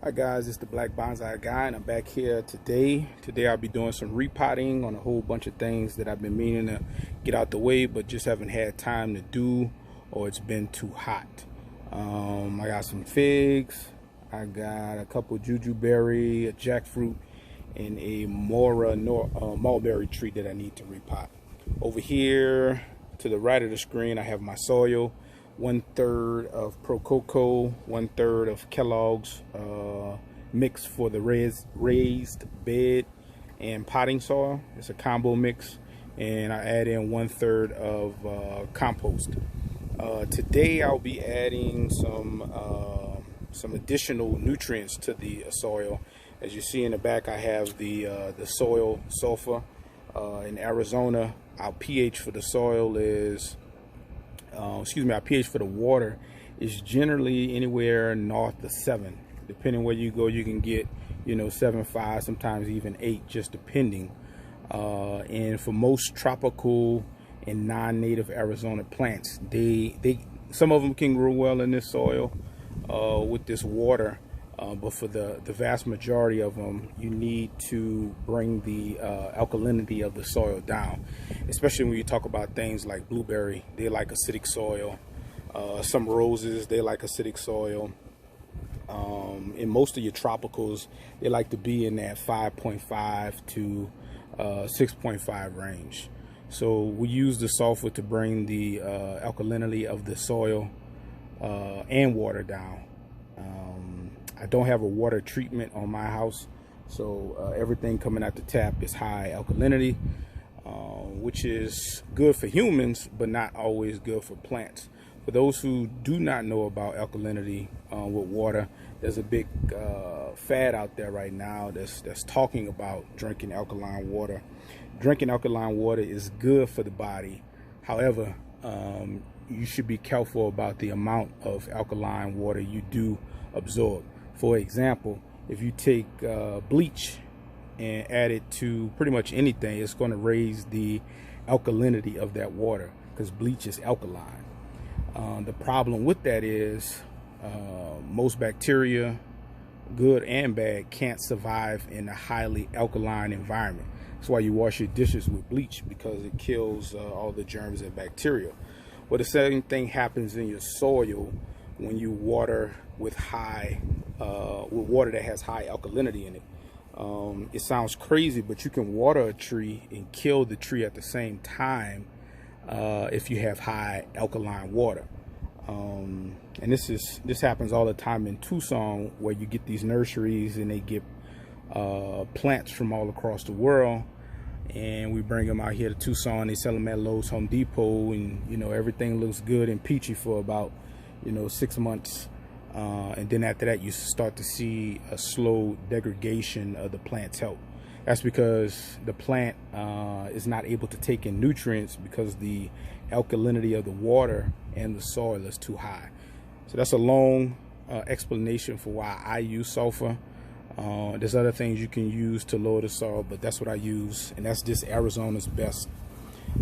Hi guys, it's the Black Bonsai guy and I'm back here today. Today I'll be doing some repotting on a whole bunch of things that I've been meaning to get out the way but just haven't had time to do, or it's been too hot. I got some figs, I got a couple jujube, a jackfruit, and a mora mulberry tree that I need to repot. Over here to the right of the screen I have my soil. 1/3 of Pro Coco, 1/3 of Kellogg's mix for the raised bed and potting soil. It's a combo mix, and I add in 1/3 of compost. Today I'll be adding some additional nutrients to the soil. As you see in the back, I have the soil sulfur. In Arizona, our pH for the soil is our pH for the water is generally anywhere north of 7. Depending where you go, you can get 7.5, sometimes even 8, just depending. And for most tropical and non-native Arizona plants, some of them can grow well in this soil with this water. But for the vast majority of them, you need to bring the alkalinity of the soil down, especially when you talk about things like blueberry. They like acidic soil. Some roses, they like acidic soil. In most of your tropicals, they like to be in that 5.5 to 6.5 range. So we use the sulfur to bring the alkalinity of the soil and water down. I don't have a water treatment on my house, so everything coming out the tap is high alkalinity, which is good for humans, but not always good for plants. For those who do not know about alkalinity with water, there's a big fad out there right now that's talking about drinking alkaline water. Drinking alkaline water is good for the body. However, you should be careful about the amount of alkaline water you do absorb. For example, if you take bleach and add it to pretty much anything, it's going to raise the alkalinity of that water because bleach is alkaline. The problem with that is most bacteria, good and bad, can't survive in a highly alkaline environment. That's why you wash your dishes with bleach, because it kills all the germs and bacteria. Well, the same thing happens in your soil when you water with water that has high alkalinity in it. It sounds crazy, but you can water a tree and kill the tree at the same time if you have high alkaline water. And this happens all the time in Tucson, where you get these nurseries and they get plants from all across the world, and we bring them out here to Tucson. They sell them at Lowe's, Home Depot, and everything looks good and peachy for about 6 months. And then after that, you start to see a slow degradation of the plant's health. That's because the plant is not able to take in nutrients because the alkalinity of the water and the soil is too high. So that's a long explanation for why I use sulfur. There's other things you can use to lower the soil, but that's what I use, and that's just Arizona's best.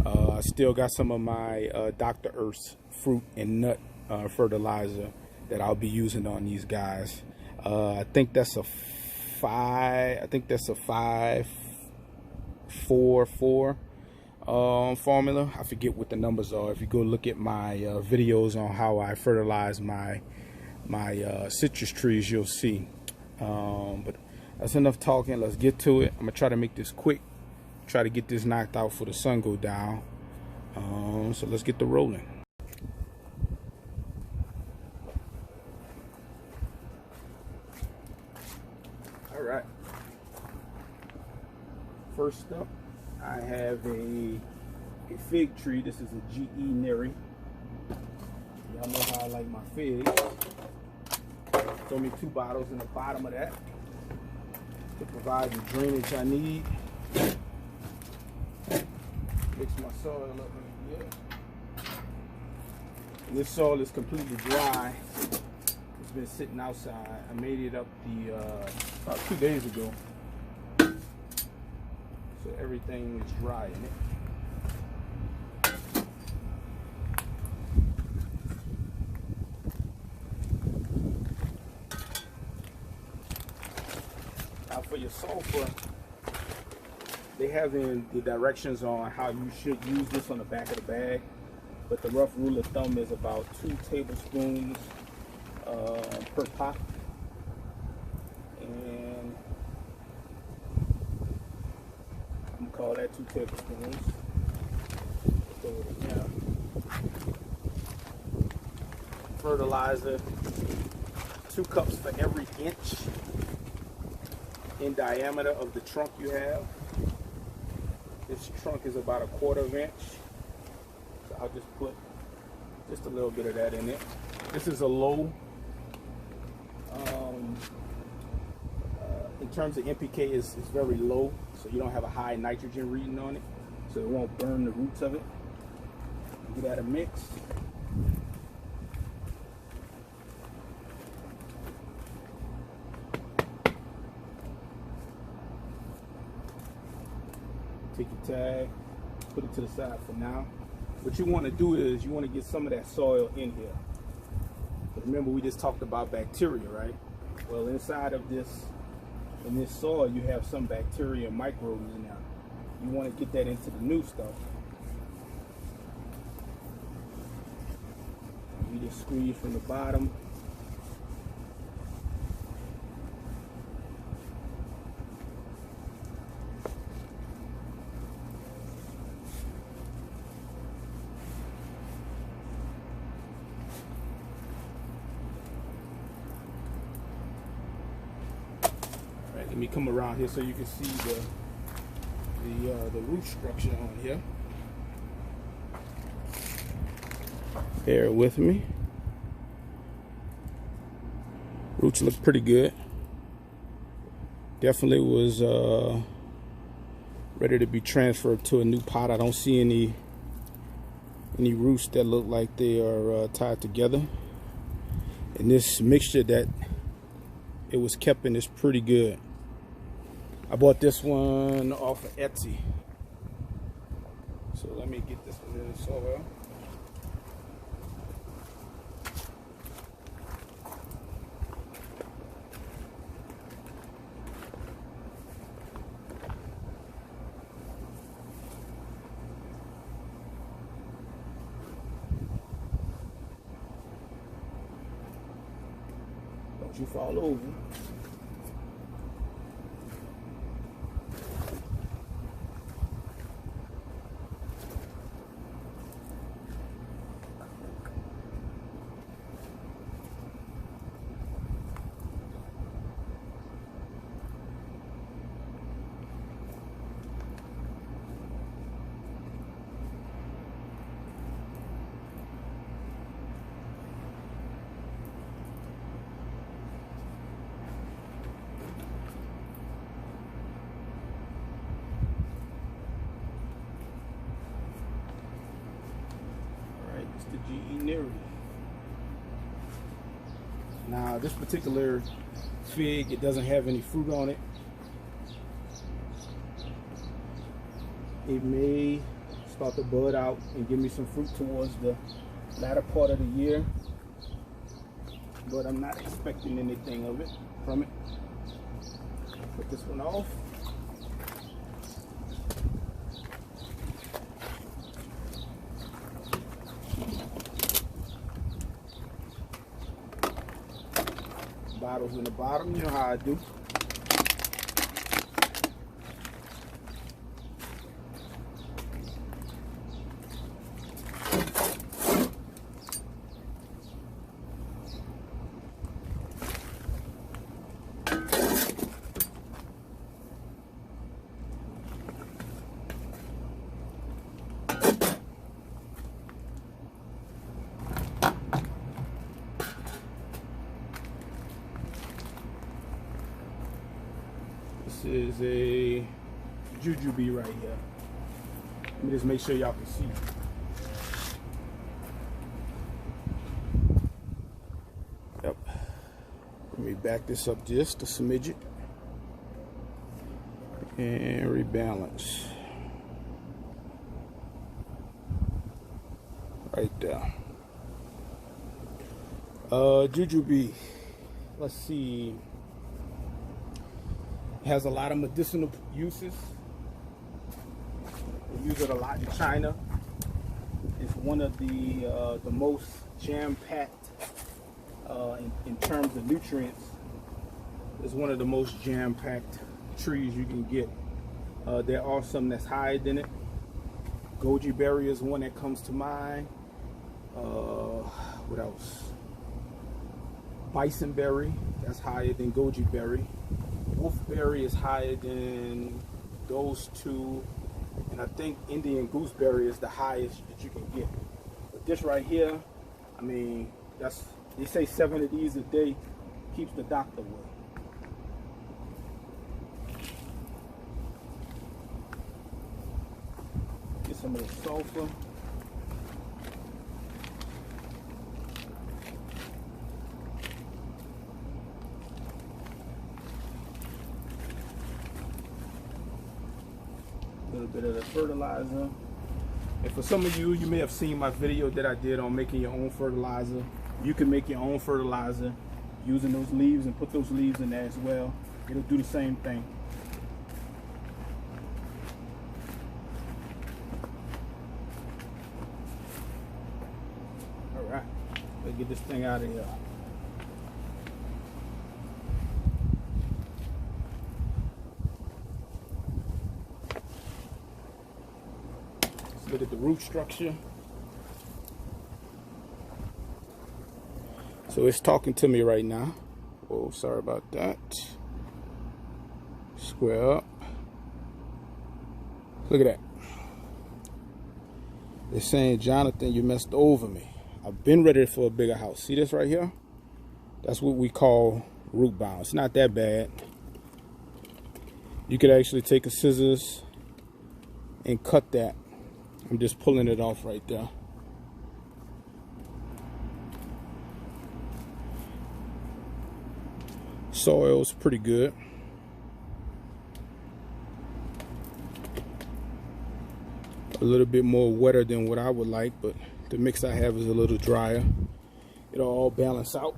I still got some of my Dr. Earth's fruit and nut fertilizer that I'll be using on these guys. I think that's a 5-4-4 formula. I forget what the numbers are. If you go look at my videos on how I fertilize my citrus trees, you'll see. But that's enough talking. Let's get to it. I'm gonna try to make this quick, try to get this knocked out before the sun go down. So let's get the rolling. All right, first up I have a fig tree. This is a GE Neri. Y'all know how I like my figs. Throw me 2 bottles in the bottom of that to provide the drainage I need. Mix my soil up in here. And this soil is completely dry. It's been sitting outside. I made it up about 2 days ago. So everything is dry in it. for your sulfur, they have in the directions on how you should use this on the back of the bag, but the rough rule of thumb is about 2 tablespoons per pot. And I'm gonna call that 2 tablespoons. Throw it in there. Fertilizer, 2 cups for every inch in diameter of the trunk you have. This trunk is about 1/4 inch, so I'll just put just a little bit of that in it. This is a low, in terms of NPK, it's very low, so you don't have a high nitrogen reading on it, so it won't burn the roots of it. Give that a mix. Take your tag, put it to the side for now. What you want to do is you want to get some of that soil in here. But remember, we just talked about bacteria, right? Well, inside of this, in this soil, you have some bacteria and microbes in there. You want to get that into the new stuff. You just squeeze from the bottom. Let me come around here so you can see the root structure on here. Bear with me. Roots look pretty good. Definitely was ready to be transferred to a new pot. I don't see any roots that look like they are tied together. And this mixture that it was kept in is pretty good. I bought this one off of Etsy. So let me get this one in the soil. Don't you fall over. The GE Neri. Now this particular fig, it doesn't have any fruit on it. It may start to bud out and give me some fruit towards the latter part of the year, but I'm not expecting anything of it from it. Put this one off. Bottles in the bottom, you know how I do. This is a jujube right here. Let me just make sure y'all can see. Yep. Let me back this up just a smidget and rebalance. Right there. Jujube. Let's see. has a lot of medicinal uses. They use it a lot in China. It's one of the most jam-packed in terms of nutrients. It's one of the most jam-packed trees you can get. There are some that's higher than it. Goji berry is one that comes to mind. What else? Bison berry, that's higher than goji berry. Wolfberry is higher than those two. And I think Indian gooseberry is the highest that you can get. But this right here, I mean, they say 7 of these a day keeps the doctor away. Get some of the sulfur. A little bit of the fertilizer. And for some of you, you may have seen my video that I did on making your own fertilizer. You can make your own fertilizer using those leaves and put those leaves in there as well. It'll do the same thing. All right, let's get this thing out of here. Look at the root structure. So it's talking to me right now. Oh, sorry about that. Square up. Look at that. It's saying, Jonathan, you messed over me. I've been ready for a bigger house. See this right here? That's what we call root bound. It's not that bad. You could actually take a scissors and cut that. I'm just pulling it off right there. Soil's pretty good. A little bit more wetter than what I would like, but the mix I have is a little drier. It'll all balance out.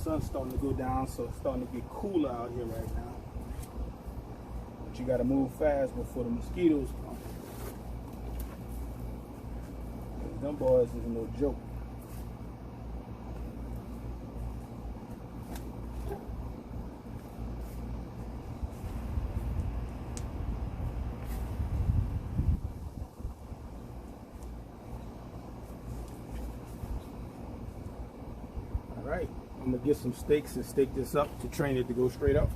Sun's starting to go down, so it's starting to get cooler out here right now. But you gotta move fast before the mosquitoes come. Them boys is no joke. All right. I'm gonna get some stakes and stake this up to train it to go straight up.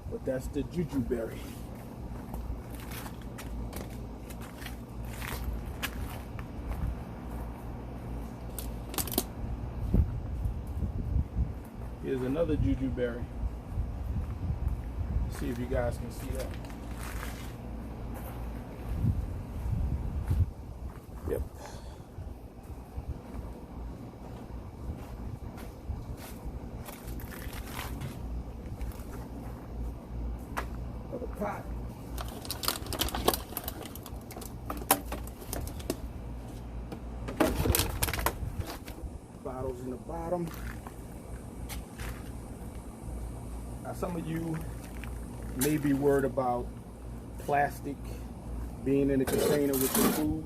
But that's the jujube berry. Here's another jujube berry. Let's see if you guys can see that. Yep. Pot. Bottles in the bottom. Now some of you may be worried about plastic being in the container with your food.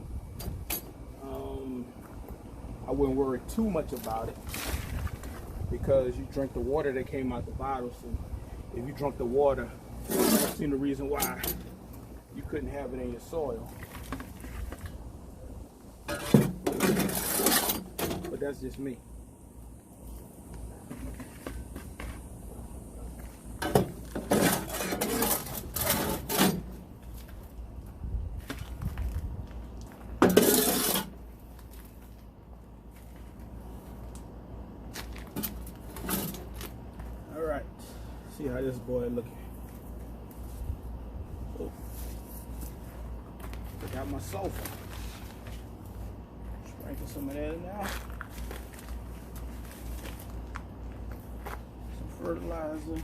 I wouldn't worry too much about it because you drink the water that came out the bottle. So if you drink the water, I don't see the reason why you couldn't have it in your soil. But that's just me. All right, see how this boy looking. Got my sulfur. Sprinkle some of that in now. Some fertilizer.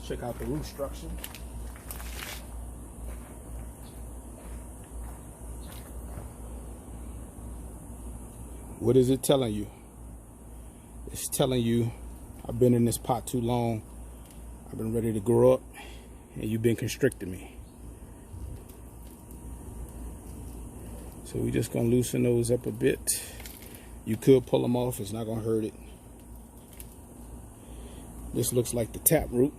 Check out the root structure. What is it telling you? It's telling you I've been in this pot too long. I've been ready to grow up and you've been constricting me. So we're just gonna loosen those up a bit. You could pull them off, it's not gonna hurt it. This looks like the tap root.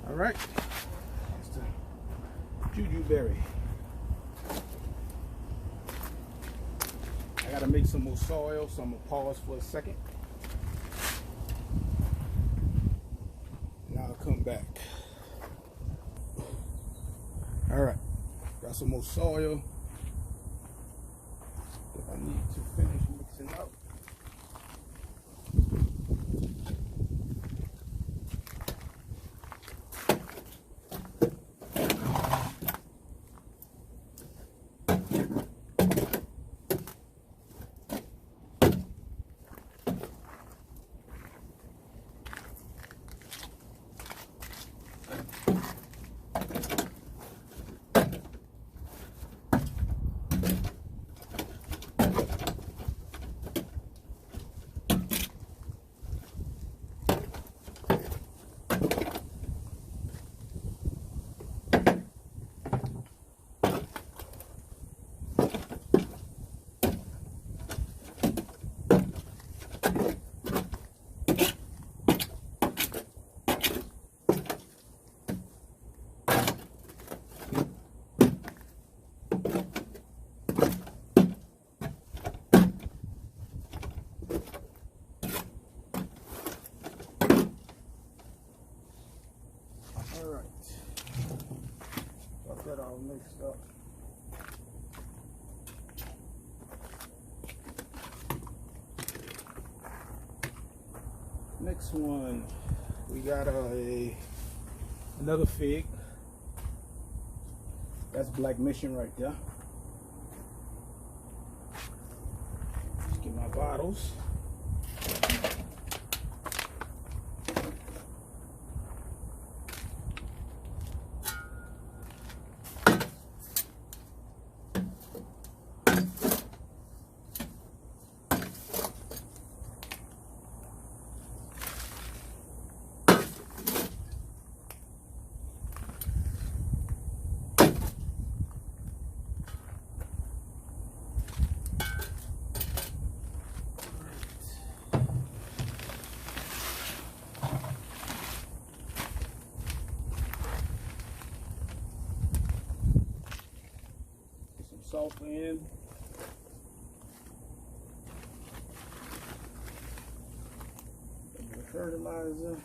All right, that's the jujube. I gotta make some more soil, so I'm gonna pause for a second. Now I'll come back. All right, got some more soil that I need to finish mixing up. That all mixed up. Next one, we got another fig. That's Black Mission right there. Let's get my bottles. sulfur in. A bit of fertilizer.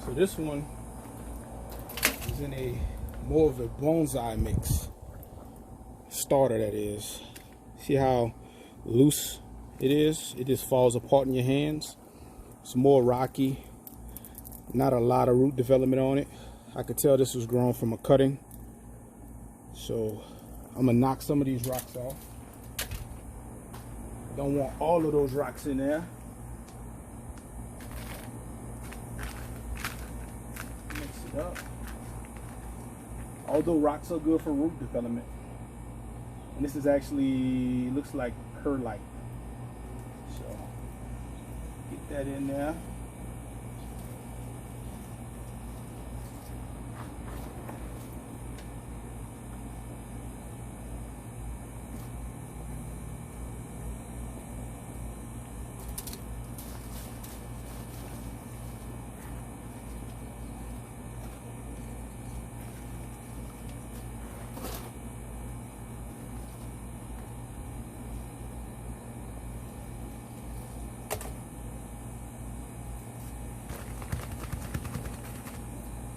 So this one is in a more of a bonsai mix starter, that is. See how loose it is? It just falls apart in your hands. It's more rocky, not a lot of root development on it. I could tell this was grown from a cutting. So I'm gonna knock some of these rocks off. Don't want all of those rocks in there. Up. Although rocks are good for root development, and this is actually looks like perlite, so get that in there.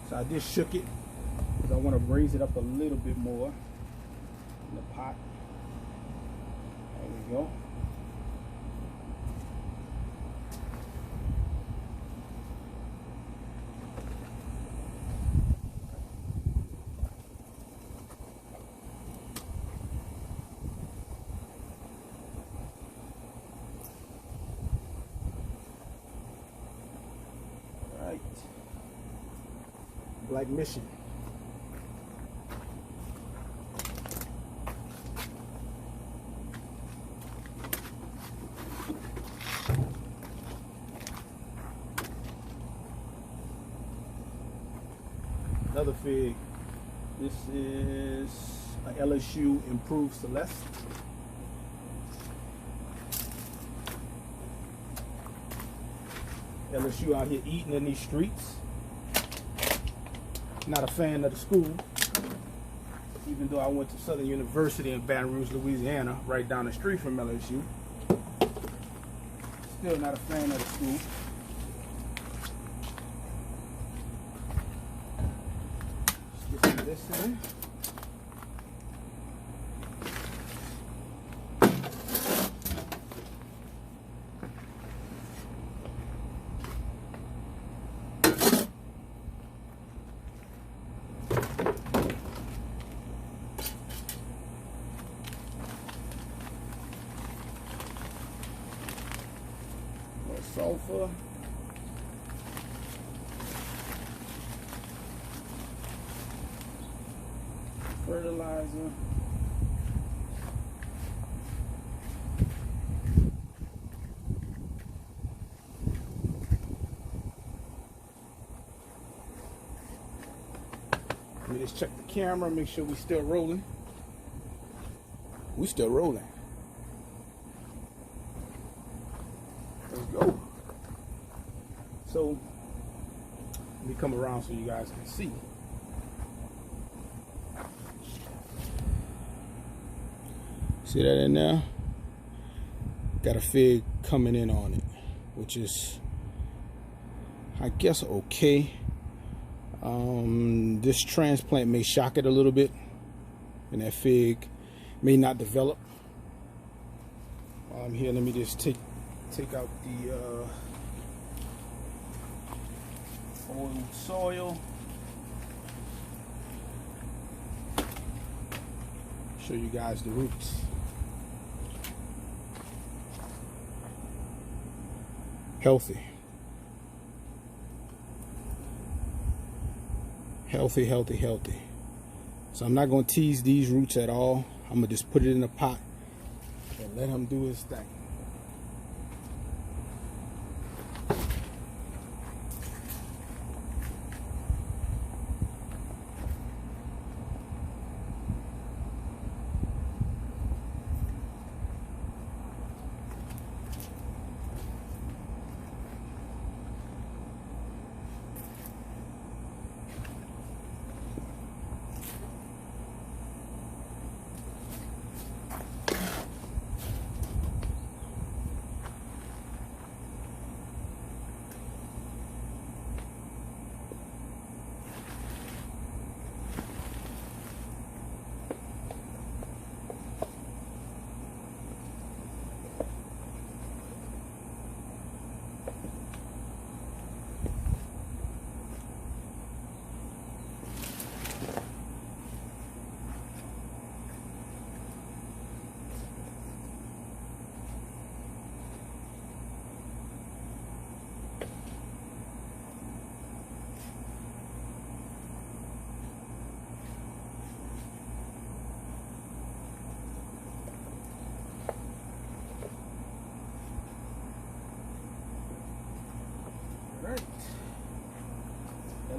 So I just shook it because I want to raise it up a little bit more in the pot. There we go. All right. Black Mission. Another fig. This is a LSU Improved Celeste. LSU out here eating in these streets. Not a fan of the school, even though I went to Southern University in Baton Rouge, Louisiana, right down the street from LSU. Still not a fan of the school. Let's get some of this in. Sulfur. Fertilizer. Let me just check the camera, make sure we're still rolling. We're still rolling. Let's go. So let me come around so you guys can see. See that in there? Got a fig coming in on it, which is, I guess, okay. This transplant may shock it a little bit, and that fig may not develop. While I'm here, let me just take out the oiled soil. Show you guys the roots. Healthy. Healthy, healthy, healthy. So I'm not going to tease these roots at all. I'm going to just put it in a pot and let him do his thing.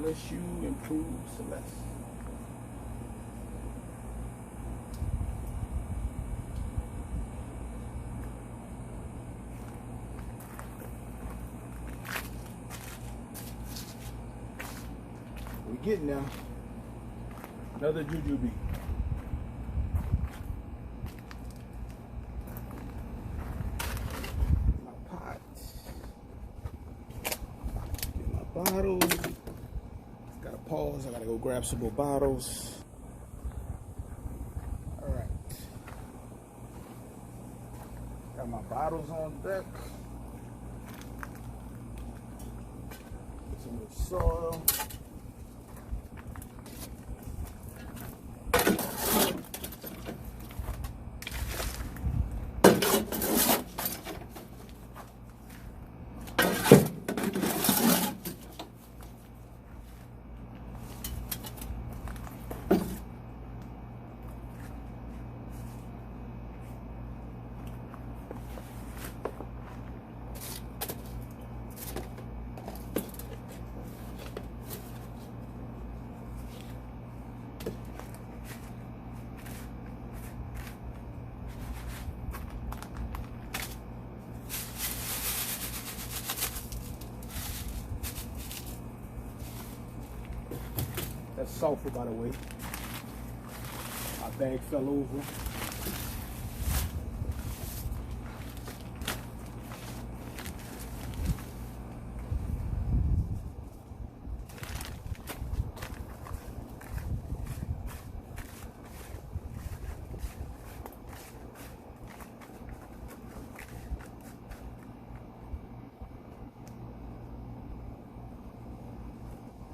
bless you, improve, Celeste. We getting there. Another jujube. My pot. Get my bottles. Gotta pause. I gotta go grab some more bottles. All right. Got my bottles on deck. Get some more soil. That's sulfur, by the way. My bag fell over.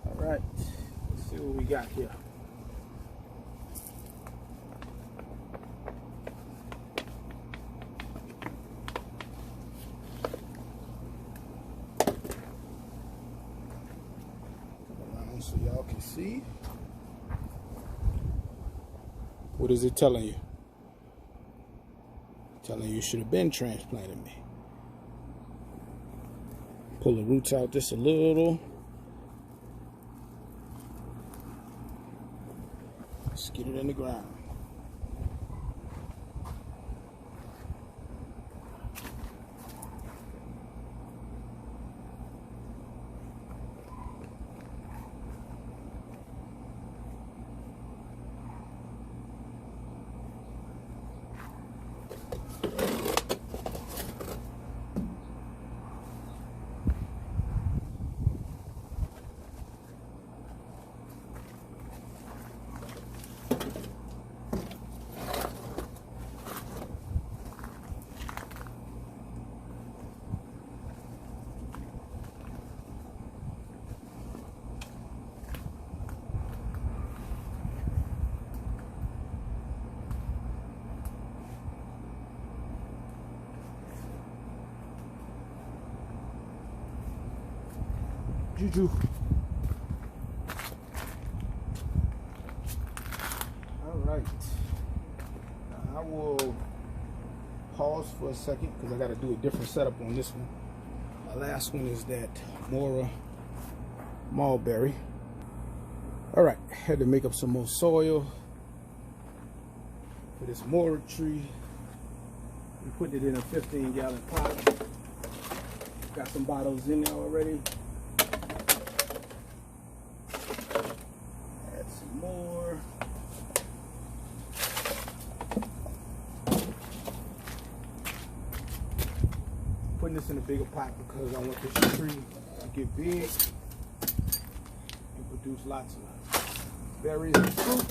All right. See what we got here. Come around so y'all can see. What is it telling you? Telling you should have been transplanted me. Pull the roots out just a little. Let's get it in the ground. Juju. All right. I will pause for a second because I got to do a different setup on this one. My last one is that mora mulberry. All right, had to make up some more soil for this mora tree. We put it in a 15-gallon pot. Got some bottles in there already. Add some more. Putting this in a bigger pot because I want this tree to get big and produce lots of berries and fruit.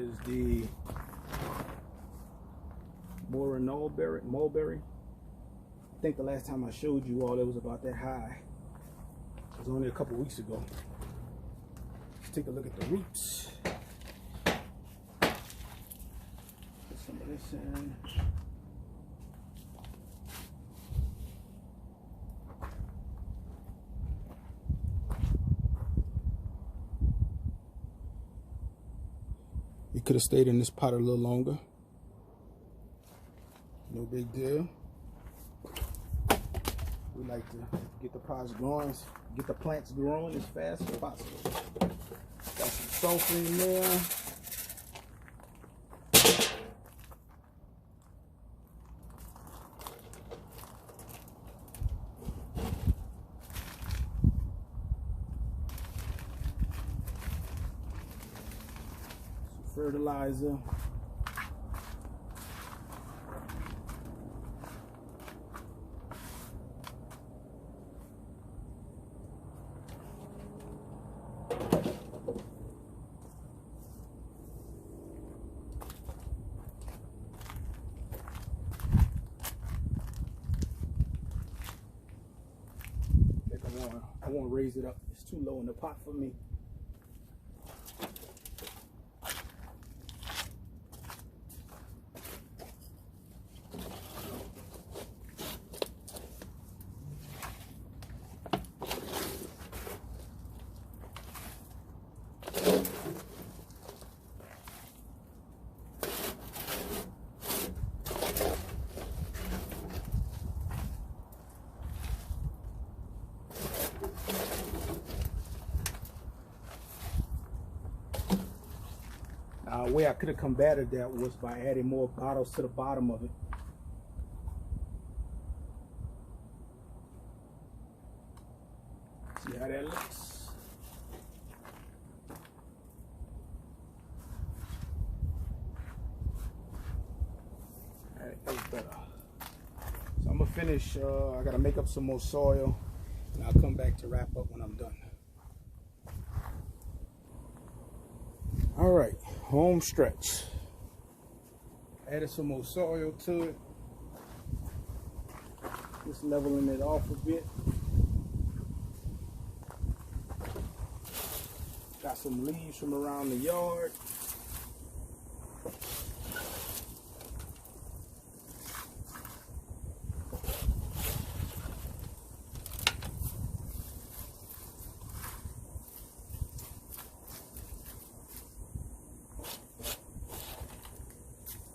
is the mora mulberry. I think the last time I showed you all it was about that high. It was only a couple weeks ago. Let's take a look at the roots. Put some of this in. You could have stayed in this pot a little longer. No big deal. We like to get the pots growing, get the plants growing as fast as possible. Got some sulfur in there. Some fertilizer. I want to raise it up. It's too low in the pot for me. Way I could have combated that was by adding more bottles to the bottom of it. See how that looks? Alright, that's better. So I'm gonna finish, I gotta make up some more soil and I'll come back to wrap up when I'm done. All right, home stretch. Added some more soil to it. Just leveling it off a bit. Got some leaves from around the yard.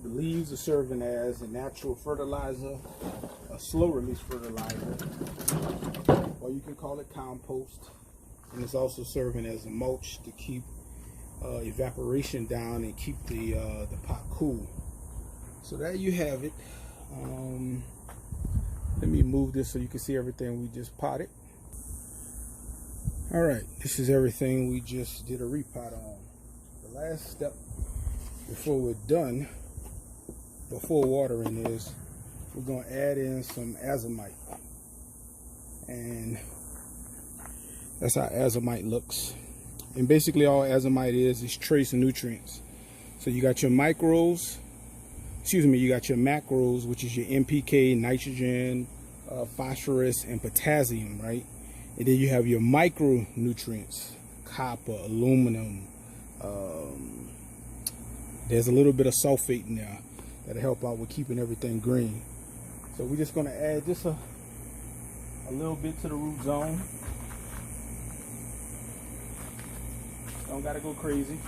The leaves are serving as a natural fertilizer, a slow release fertilizer, or you can call it compost. And it's also serving as a mulch to keep evaporation down and keep the pot cool. So there you have it. Let me move this so you can see everything we just potted. All right, this is everything we just did a repot on. The last step before we're done, before watering, is we're going to add in some azomite, and that's how azomite looks. And basically all azomite is trace nutrients. So you got your macros, which is your NPK, nitrogen, phosphorus, and potassium, right? And then you have your micronutrients, copper, aluminum. There's a little bit of sulfate in there that'll help out with keeping everything green. So we're just going to add just a little bit to the root zone. Don't gotta go crazy.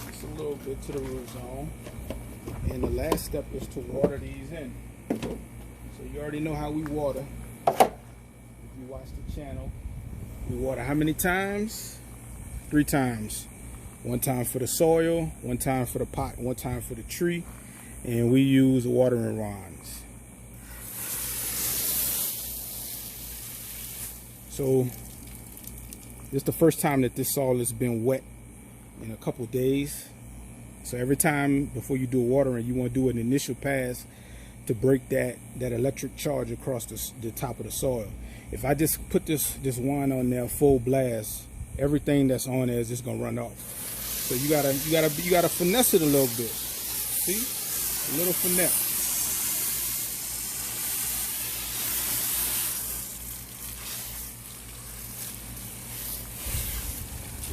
Just a little bit to the root zone. And the last step is to water these in. So you already know how we water. If you watch the channel, we water how many times? 3 times. 1 time for the soil, 1 time for the pot, 1 time for the tree, and we use watering rods. So this is the first time that this soil has been wet in a couple days. So every time before you do watering, you want to do an initial pass to break that electric charge across the top of the soil. If I just put this wine on there full blast, everything that's on there is just gonna run off. So you gotta finesse it a little bit. See, a little finesse.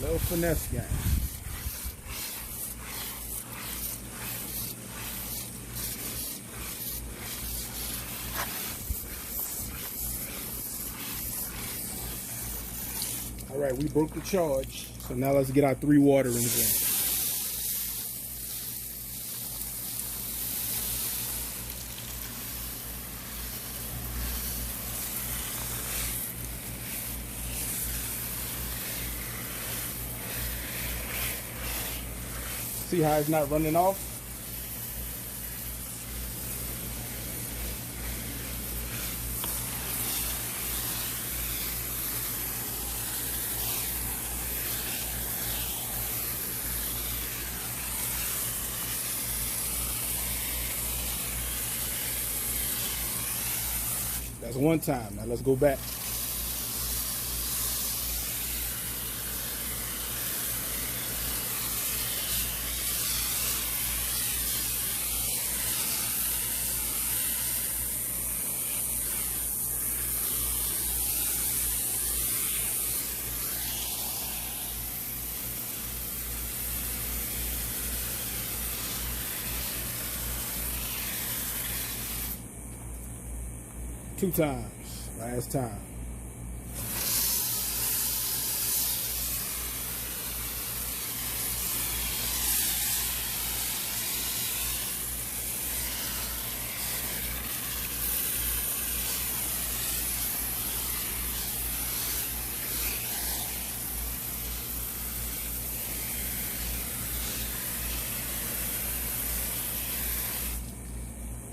Little finesse game. All right, we broke the charge. So now let's get our 3 waterings in. See how it's not running off? That's one time. Now let's go back. Two times, last time.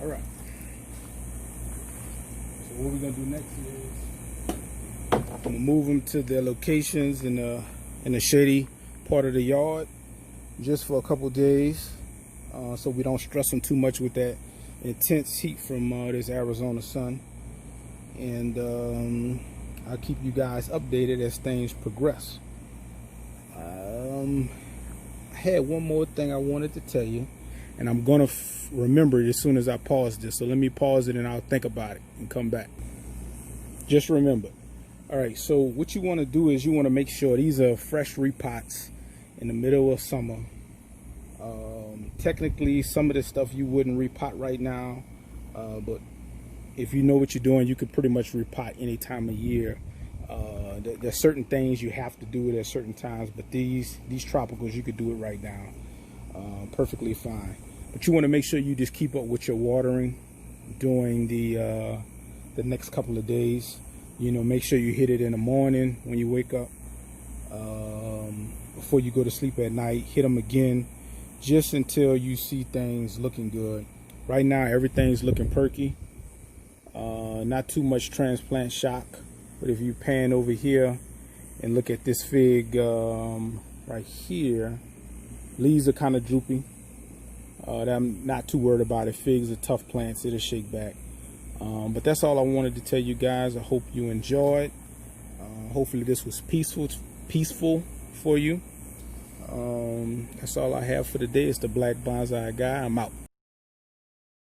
All right. What we're gonna do next is I'm gonna move them to their locations in the shady part of the yard just for a couple days, so we don't stress them too much with that intense heat from this Arizona sun. And I'll keep you guys updated as things progress. I had one more thing I wanted to tell you, and I'm gonna remember it as soon as I pause this. So let me pause it and I'll think about it and come back. Just remember. All right, so what you want to do is you want to make sure these are fresh repots in the middle of summer. Technically, some of this stuff you wouldn't repot right now, but if you know what you're doing, you could pretty much repot any time of year. There's certain things you have to do it at certain times, but these tropicals, you could do it right now, perfectly fine. But you want to make sure you just keep up with your watering during the next couple of days. You know, make sure you hit it in the morning when you wake up, before you go to sleep at night. Hit them again, just until you see things looking good. Right now, everything's looking perky. Not too much transplant shock. But if you pan over here and look at this fig right here, leaves are kind of droopy. I'm not too worried about it. Figs are tough plants, it'll shake back. But that's all I wanted to tell you guys. I hope you enjoyed. Hopefully this was peaceful for you. That's all I have for today. It's the Black Bonsai Guy. I'm out.